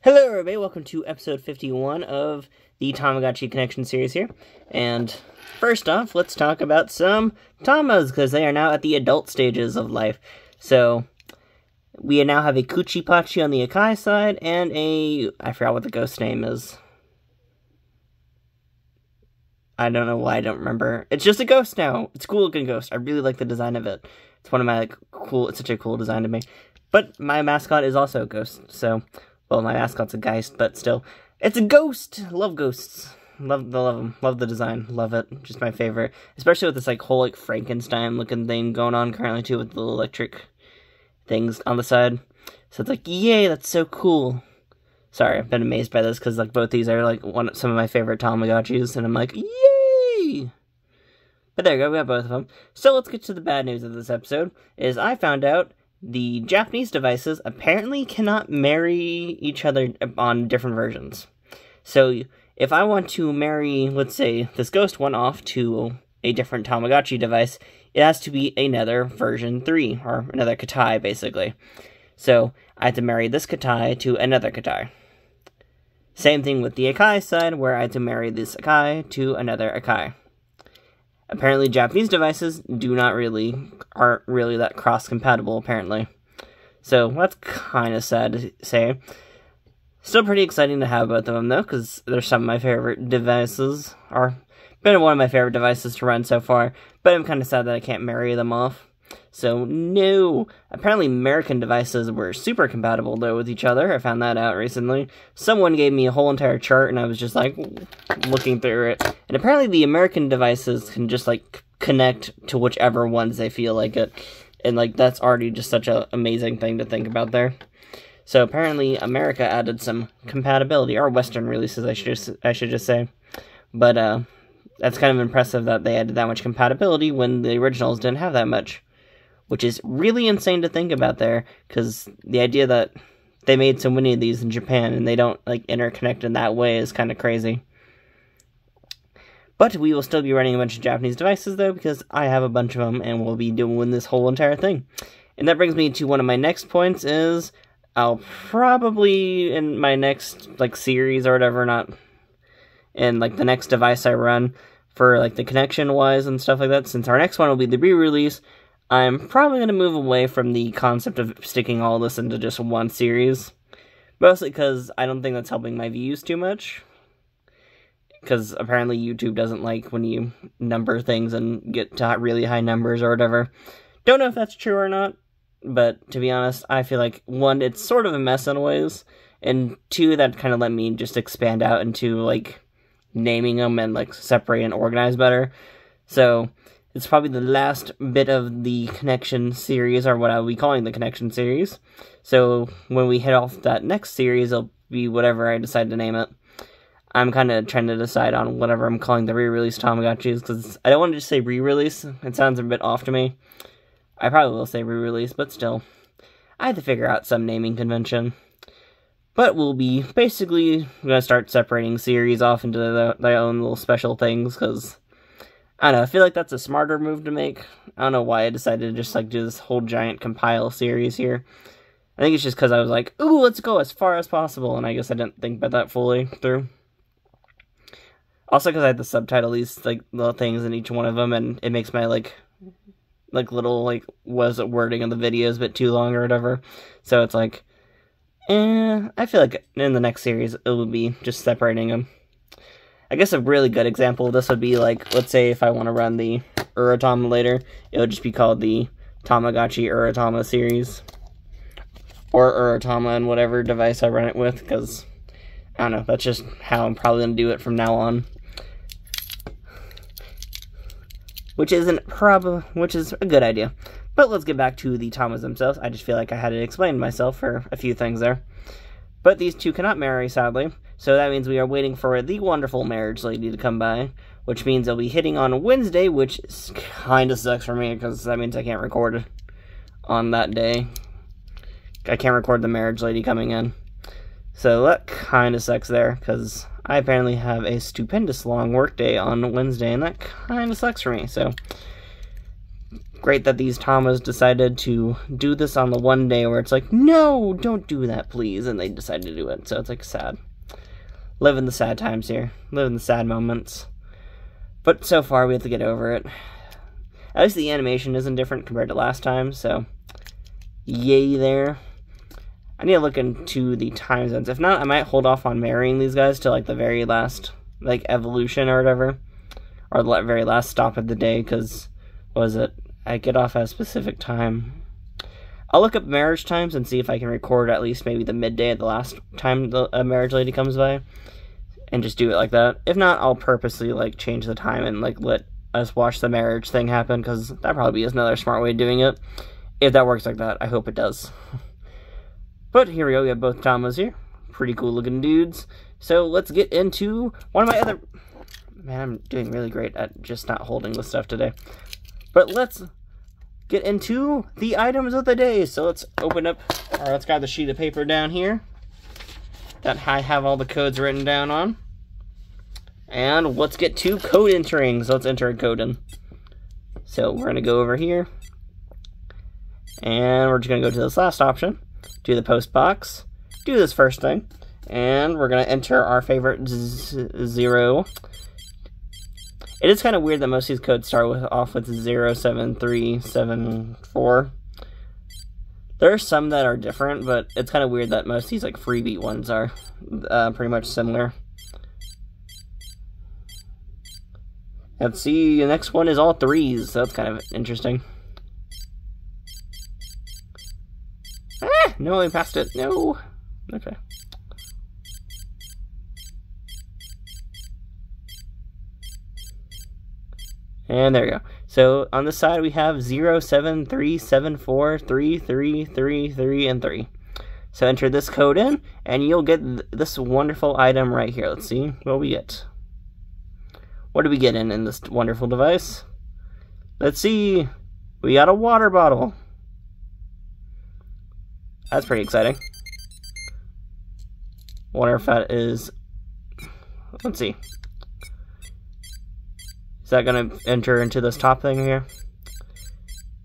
Hello everybody, welcome to episode 51 of the Tamagotchi Connection series here. And first off, let's talk about some Tamas, because they are now at the adult stages of life. So, we now have a Kuchi-Pachi on the Akai side, and I forgot what the ghost name is. I don't know why I don't remember. It's just a ghost now. It's a cool looking ghost. I really like the design of it. It's one of my, it's such a cool design to me. But my mascot is also a ghost, so... Well, my mascot's a geist, but still. It's a ghost! Love ghosts. Love them. Love the design. Love it. Just my favorite. Especially with this, whole, Frankenstein-looking thing going on currently, too, with the electric things on the side. So it's yay, that's so cool. Sorry, I've been amazed by this, because, both these are, some of my favorite Tamagotchis, and I'm yay! But there you go, we got both of them. So let's get to the bad news of this episode, is I found out the Japanese devices apparently cannot marry each other on different versions. So, if I want to marry, let's say, this ghost one off to a different Tamagotchi device, it has to be another version 3, or another Keitai, basically. So, I have to marry this Keitai to another Keitai. Same thing with the Akai side, where I have to marry this Akai to another Akai. Apparently, Japanese devices aren't really that cross-compatible, apparently. So, that's kind of sad to say. Still pretty exciting to have both of them, though, because they're some of my favorite devices, or been one of my favorite devices to run so far, but I'm kind of sad that I can't marry them off. So, no! Apparently, American devices were super compatible, though, with each other. I found that out recently. Someone gave me a whole entire chart, and I was just, looking through it. And apparently, the American devices can just, connect to whichever ones they feel like it. And, that's already just such an amazing thing to think about there. So, apparently, America added some compatibility, or Western releases, I should just say. But, that's kind of impressive that they added that much compatibility when the originals didn't have that much. Which is really insane to think about there, because the idea that they made so many of these in Japan and they don't, interconnect in that way is kind of crazy. But we will still be running a bunch of Japanese devices, though, because I have a bunch of them, and we'll be doing this whole entire thing. And that brings me to one of my next points, is I'll probably, in my next, series or whatever, not in, the next device I run, for, the connection-wise and stuff like that, since our next one will be the re-release, I'm probably going to move away from the concept of sticking all this into just one series. Mostly because I don't think that's helping my views too much. Because apparently YouTube doesn't like when you number things and get to really high numbers or whatever. Don't know if that's true or not. But to be honest, I feel like, one, it's sort of a mess in ways. And two, that kind of let me just expand out into, naming them and, separate and organize better. So... it's probably the last bit of the Connection series, or what I'll be calling the Connection series. So, when we hit off that next series, it'll be whatever I decide to name it. I'm kind of trying to decide on whatever I'm calling the re-release Tamagotchis, because I don't want to just say re-release. It sounds a bit off to me. I probably will say re-release, but still. I have to figure out some naming convention. But we'll be basically going to start separating series off into their own little special things, because... I don't know, I feel like that's a smarter move to make. I don't know why I decided to just, do this whole giant compile series here. I think it's just because I was like, ooh, let's go as far as possible, and I guess I didn't think about that fully through. Also because I had to subtitle these, little things in each one of them, and it makes my, little, wording of the videos a bit too long or whatever. So it's I feel like in the next series, it will be just separating them. I guess a really good example of this would be, let's say if I want to run the Uratama later, it would just be called the Tamagotchi Uratama series. Or Uratama in whatever device I run it with, because, I don't know, that's just how I'm probably going to do it from now on. Which is a good idea. But let's get back to the Tamas themselves. I just feel like I had to explain myself for a few things there. But these two cannot marry, sadly. So that means we are waiting for the wonderful marriage lady to come by, which means they'll be hitting on Wednesday, which kind of sucks for me, because that means I can't record on that day. I can't record the marriage lady coming in. So that kind of sucks there, because I apparently have a stupendous long work day on Wednesday, and that kind of sucks for me, so... great that these Tamas decided to do this on the one day where it's like, no, don't do that, please, and they decided to do it. So it's like sad. Living the sad times here. Living the sad moments. But so far, we have to get over it. At least the animation isn't different compared to last time, so yay there. I need to look into the time zones. If not, I might hold off on marrying these guys to like the very last like evolution or whatever, or the very last stop of the day, because what was it? I get off at a specific time. I'll look up marriage times and see if I can record at least maybe the midday at the last time the marriage lady comes by, and just do it like that. If not, I'll purposely like change the time and like let us watch the marriage thing happen, because that probably is another smart way of doing it. If that works like that, I hope it does. But here we go, we have both Tamas here. Pretty cool looking dudes. So let's get into one of my other... Man, I'm doing really great at just not holding the stuff today. But let's get into the items of the day. So let's open up, or let's grab the sheet of paper down here that I have all the codes written down on. And let's get to code entering. So let's enter a code in. So we're going to go over here. And we're just going to go to this last option. Do the post box, do this first thing, and we're going to enter our favorite 0. It is kind of weird that most of these codes start off with 07374. There are some that are different, but it's kind of weird that most of these like freebie ones are pretty much similar. Let's see, the next one is all 3s, so that's kind of interesting. No, I passed it. No. Okay. And there we go. So on the side we have 073743333 and 3. So enter this code in, and you'll get this wonderful item right here. Let's see what we get. What do we get in this wonderful device? Let's see. We got a water bottle. That's pretty exciting. Wonder if that is... Let's see. Is that going to enter into this top thing here?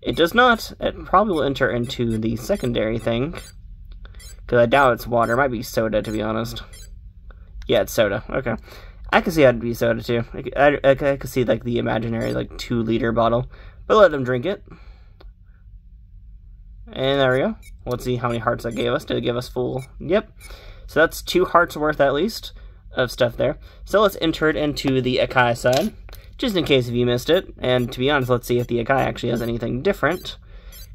It does not. It probably will enter into the secondary thing, because I doubt it's water. It might be soda, to be honest. Yeah, it's soda. Okay. I can see how it'd be soda, too. I could see, like, the imaginary, like, 2-liter bottle. But let them drink it. And there we go. Let's see how many hearts that gave us. Did it give us full? Yep. So that's 2 hearts worth, at least, of stuff there. So let's enter it into the Akai side, just in case if you missed it. And to be honest, let's see if the Akai actually has anything different.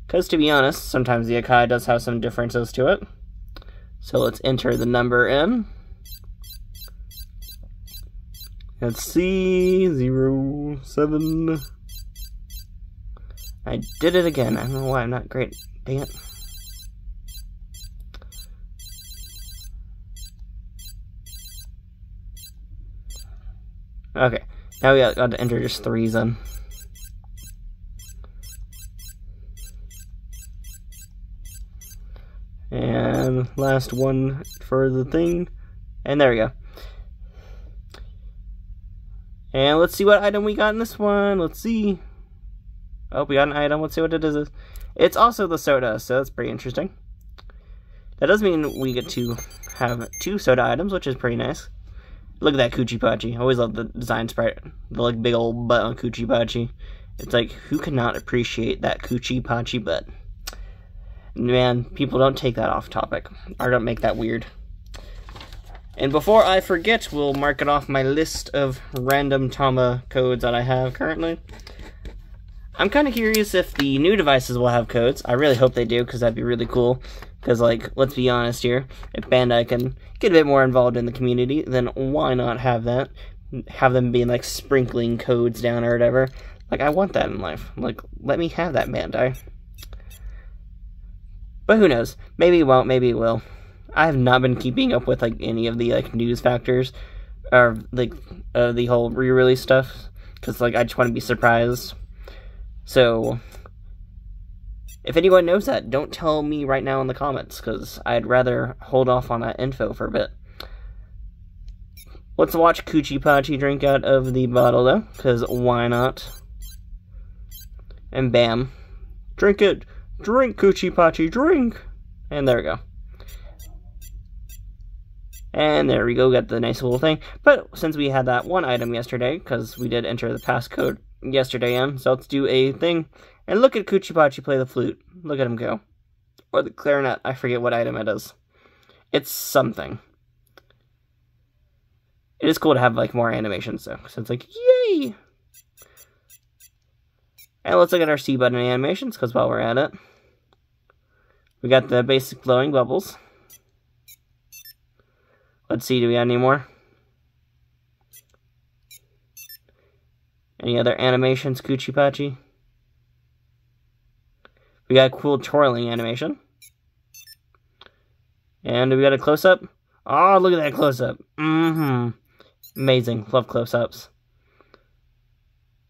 Because to be honest, sometimes the Akai does have some differences to it. So let's enter the number in. Let's see, 07. I did it again. I don't know why I'm not great. Dang it. Okay, now we got to enter just 3s in. And last one for the thing. And there we go. And let's see what item we got in this one. Let's see. Oh, we got an item. Let's see what it is. It's also the soda, so that's pretty interesting. That does mean we get to have 2 soda items, which is pretty nice. Look at that Coochie Pachi. I always love the design sprite. The like big old butt on Coochie Pachi. It's like, who cannot appreciate that Coochie Pachi butt? Man, people don't take that off topic. Or don't make that weird. And before I forget, we'll mark it off my list of random Tama codes that I have currently. I'm kind of curious if the new devices will have codes. I really hope they do, because that'd be really cool. Because, like, let's be honest here, if Bandai can get a bit more involved in the community, then why not have that? Have them being, like, sprinkling codes down or whatever. Like, I want that in life. Like, let me have that, Bandai. But who knows? Maybe it won't, maybe it will. I have not been keeping up with, like, any of the, like, news factors, or, like, the whole re-release stuff. Because, like, I just want to be surprised. So, if anyone knows that, don't tell me right now in the comments, because I'd rather hold off on that info for a bit. Let's watch Coochie Pachi drink out of the bottle, though, because why not? And bam. Drink it! Drink, Coochie-Pachi, drink! And there we go. And there we go, got the nice little thing. But since we had that one item yesterday, because we did enter the passcode yesterday in, so let's do a thing. And look at Coochie-Pachi play the flute. Look at him go. Or the clarinet, I forget what item it is. It's something. It is cool to have, like, more animations, though. So it's like, yay! And let's look at our C button animations, because while we're at it, we got the basic glowing bubbles. Let's see, do we have any more? Any other animations, Coochie-Pachi? We got a cool twirling animation. And we got a close-up. Oh, look at that close-up. Amazing. Love close-ups.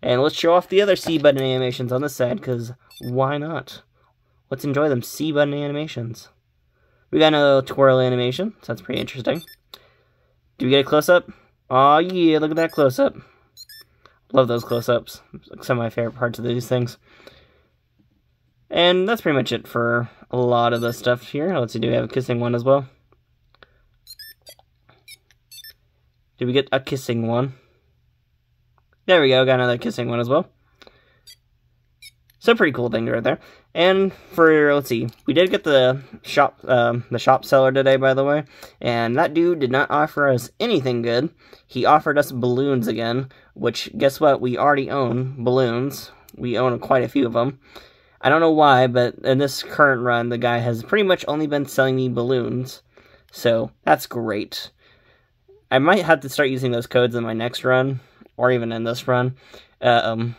And let's show off the other C button animations on this side, because why not? Let's enjoy them C button animations. We got a twirl animation, so that's pretty interesting. Do we get a close-up? Oh yeah, look at that close-up. Love those close-ups. Some of my favorite parts of these things. And that's pretty much it for a lot of the stuff here. Let's see, do we have a kissing one as well? Did we get a kissing one? There we go, got another kissing one as well. So pretty cool thing right there. And for, let's see, we did get the shop seller today, by the way, and that dude did not offer us anything good. He offered us balloons again, which, guess what, we already own balloons. We own quite a few of them. I don't know why, but in this current run, the guy has pretty much only been selling me balloons, so that's great. I might have to start using those codes in my next run, or even in this run.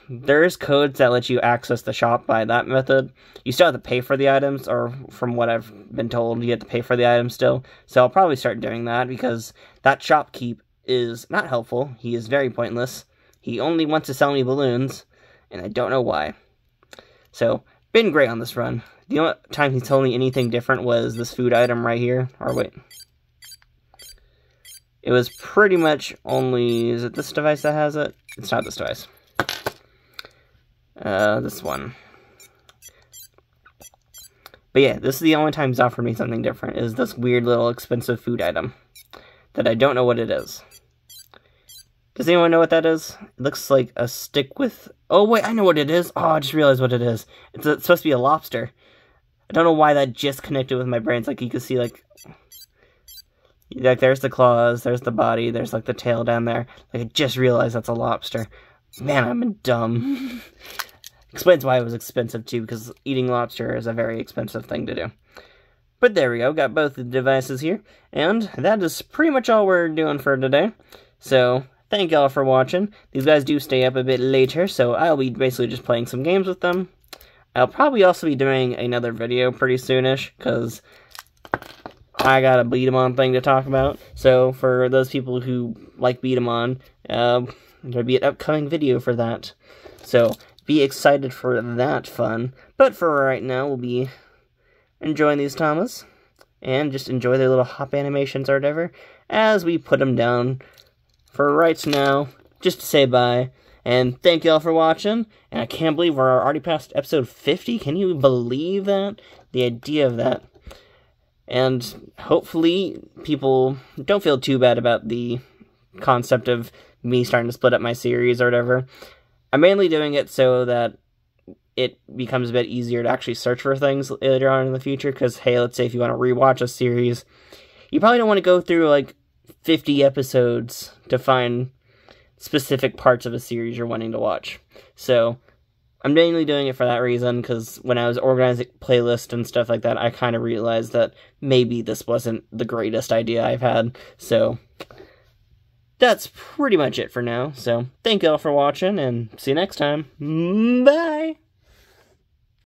There's codes that let you access the shop by that method. You still have to pay for the items, or from what I've been told, you have to pay for the items still. So I'll probably start doing that, because that shopkeep is not helpful. He is very pointless. He only wants to sell me balloons, and I don't know why. So, been great on this run. The only time he told me anything different was this food item right here. Or wait. It was pretty much only... Is it this device that has it? It's not this device. This one. But yeah, this is the only time he's offered me something different, is this weird little expensive food item. That I don't know what it is. Does anyone know what that is? It looks like a stick with... Oh wait, I know what it is! Oh, I just realized what it is. It's supposed to be a lobster. I don't know why that just connected with my brain. It's like you can see like there's the claws, there's the body, there's like the tail down there. Like I just realized that's a lobster. Man, I'm dumb. Explains why it was expensive too, because eating lobster is a very expensive thing to do. But there we go, got both the devices here. And that is pretty much all we're doing for today. So, thank y'all for watching. These guys do stay up a bit later, so I'll be basically just playing some games with them. I'll probably also be doing another video pretty soonish, because I got a beat 'em on thing to talk about. So, for those people who like beat 'em on, there'll be an upcoming video for that. So, be excited for that fun. But for right now, we'll be enjoying these Tamas, and just enjoy their little hop animations or whatever, as we put them down for right now, just to say bye. And thank y'all for watching, and I can't believe we're already past episode 50. Can you believe that? The idea of that. And hopefully people don't feel too bad about the concept of me starting to split up my series or whatever. I'm mainly doing it so that it becomes a bit easier to actually search for things later on in the future, because, hey, let's say if you want to rewatch a series, you probably don't want to go through, like, 50 episodes to find specific parts of a series you're wanting to watch. So, I'm mainly doing it for that reason, because when I was organizing playlists and stuff like that, I kind of realized that maybe this wasn't the greatest idea I've had. So, that's pretty much it for now. So, thank y'all for watching, and see you next time. Bye!